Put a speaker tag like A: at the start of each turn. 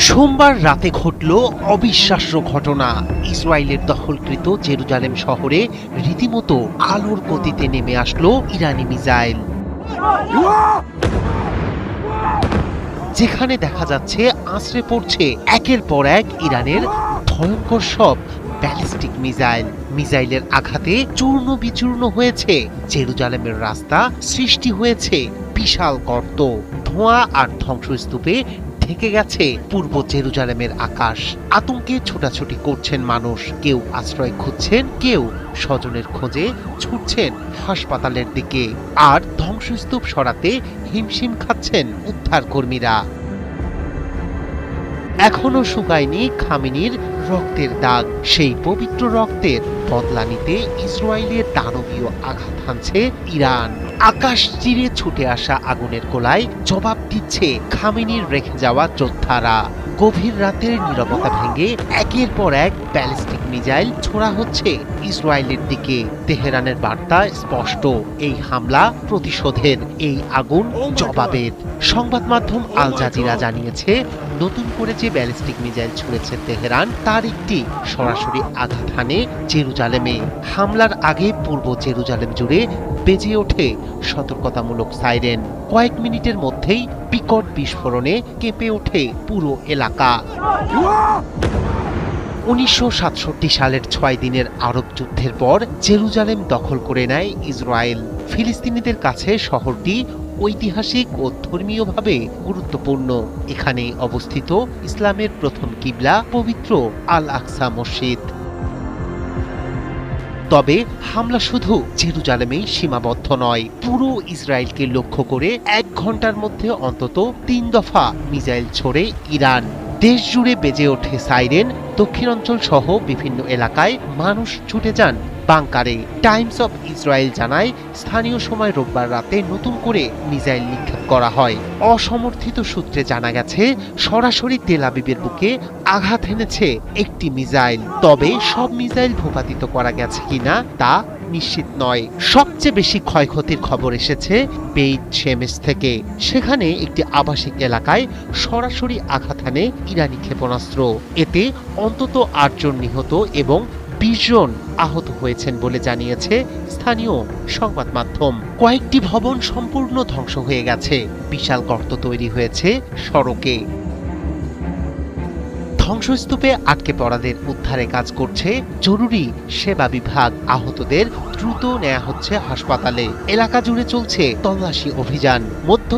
A: সোমবার রাতে ঘটল অবিশ্বাস্য ঘটনা। ইসরায়েলের দখলকৃত জেরুজালেম শহরে রীতিমতো আলোর গতিতে নেমে আসলো ইরানি মিসাইল, যেখানে দেখা যাচ্ছে আছড়ে পড়ছে একের পর এক ইরানের ভয়ঙ্কর সব ব্যালিস্টিক মিসাইল। মিসাইলের আঘাতে চূর্ণ বিচূর্ণ হয়েছে জেরুজালেমের রাস্তা, সৃষ্টি হয়েছে বিশাল গর্ত, ধোঁয়া আর ধ্বংসস্তূপে ঢেকে গেছে পূর্ব জেরুজালেমের আকাশ। আতঙ্কে ছোটাছুটি করছেন মানুষ, কেউ আশ্রয় খুঁজছেন, কেউ স্বজনের খোঁজে ছুটছেন হাসপাতালের দিকে, আর ধ্বংসস্তূপ সরাতে হিমশিম খাচ্ছেন উদ্ধার কর্মীরা। এখনো শুকায়নি খামেনির রক্তের দাগ। সেই পবিত্র রক্তের বদলা নিতে ইসরায়েলের দানবীয় আঘাত হানছে ইরান। আকাশ চিরে ছুটে আসা আগুনের গোলায় জবাব দিচ্ছে খামেনির রেখে যাওয়া যোদ্ধারা। গভীর রাতের নীরবতা ভেঙে একের পর এক ব্যালিস্টিক মিসাইল ছোড়া হচ্ছে ইসরায়েলের দিকে। তেহরানের বার্তা স্পষ্ট, এই হামলা প্রতিশোধের, এই আগুন জবাবের। সংবাদ মাধ্যম আল জাজিরা জানিয়েছে, নতুন করে যে ব্যালিস্টিক মিসাইল ছুড়েছে তেহরান, তার একটি সরাসরি আঘাত হানে জেরুজালেমে। হামলার আগে পূর্ব জেরুজালেম জুড়ে বেজে ওঠে সতর্কতামূলক সাইরেন। কয়েক মিনিটের মধ্যেই বিকট বিস্ফোরণে কেঁপে ওঠে পুরো এলাকা। 1967 সালের 6 দিনের আরব যুদ্ধের পর জেরুজালেম দখল করে নেয় ইসরায়েল। ফিলিস্তিনিদের কাছে শহরটি ঐতিহাসিক ও ধর্মীয়ভাবে গুরুত্বপূর্ণ। এখানে অবস্থিত ইসলামের প্রথম কিবলা পবিত্র আল আকসা মসজিদ। তবে হামলা শুধু জেরুজালেমেই সীমাবদ্ধ নয়। পুরো ইসরায়েলকে লক্ষ্য করে 1 ঘন্টার মধ্যে অন্তত 3 দফা মিসাইল ছোড়ে ইরান। দেশ জুড়ে বেজে ওঠে সাইরেন। দক্ষিণাঞ্চল সহ বিভিন্ন এলাকায় মানুষ ছুটে যান বাংকারে। টাইমস অব ইসরায়েল জানায়, স্থানীয় সময় রোববার রাতে নতুন করে মিসাইল নিক্ষেপ করা হয়। অসমর্থিত সূত্রে জানা গেছে, সরাসরি তেল আবিবের বুকে আঘাত এনেছে একটি মিসাইল। তবে সব মিসাইল ভূপাতিত করা গেছে কিনা তা নিশ্চিত নয়। সবচেয়ে বেশি ক্ষয়ক্ষতির খবর এসেছে বেইত শেমেশ থেকে। সেখানে একটি আবাসিক এলাকায় সরাসরি আঘাত হানে ইরানি ক্ষেপণাস্ত্র। এতে অন্তত 8 জন নিহত এবং 20 জন আহত হয়েছেন বলে জানিয়েছে স্থানীয় সংবাদ মাধ্যম। কয়েকটি ভবন সম্পূর্ণ ধ্বংস হয়ে গেছে, বিশাল গর্ত তৈরি হয়েছে সড়কে। ধ্বংসস্তূপে আটকে পড়াদের উদ্ধারে কাজ করছে জরুরি সেবা বিভাগ। আহতদের দ্রুত নেওয়া হচ্ছে হাসপাতালে। এলাকা জুড়ে চলছে তল্লাশি অভিযান।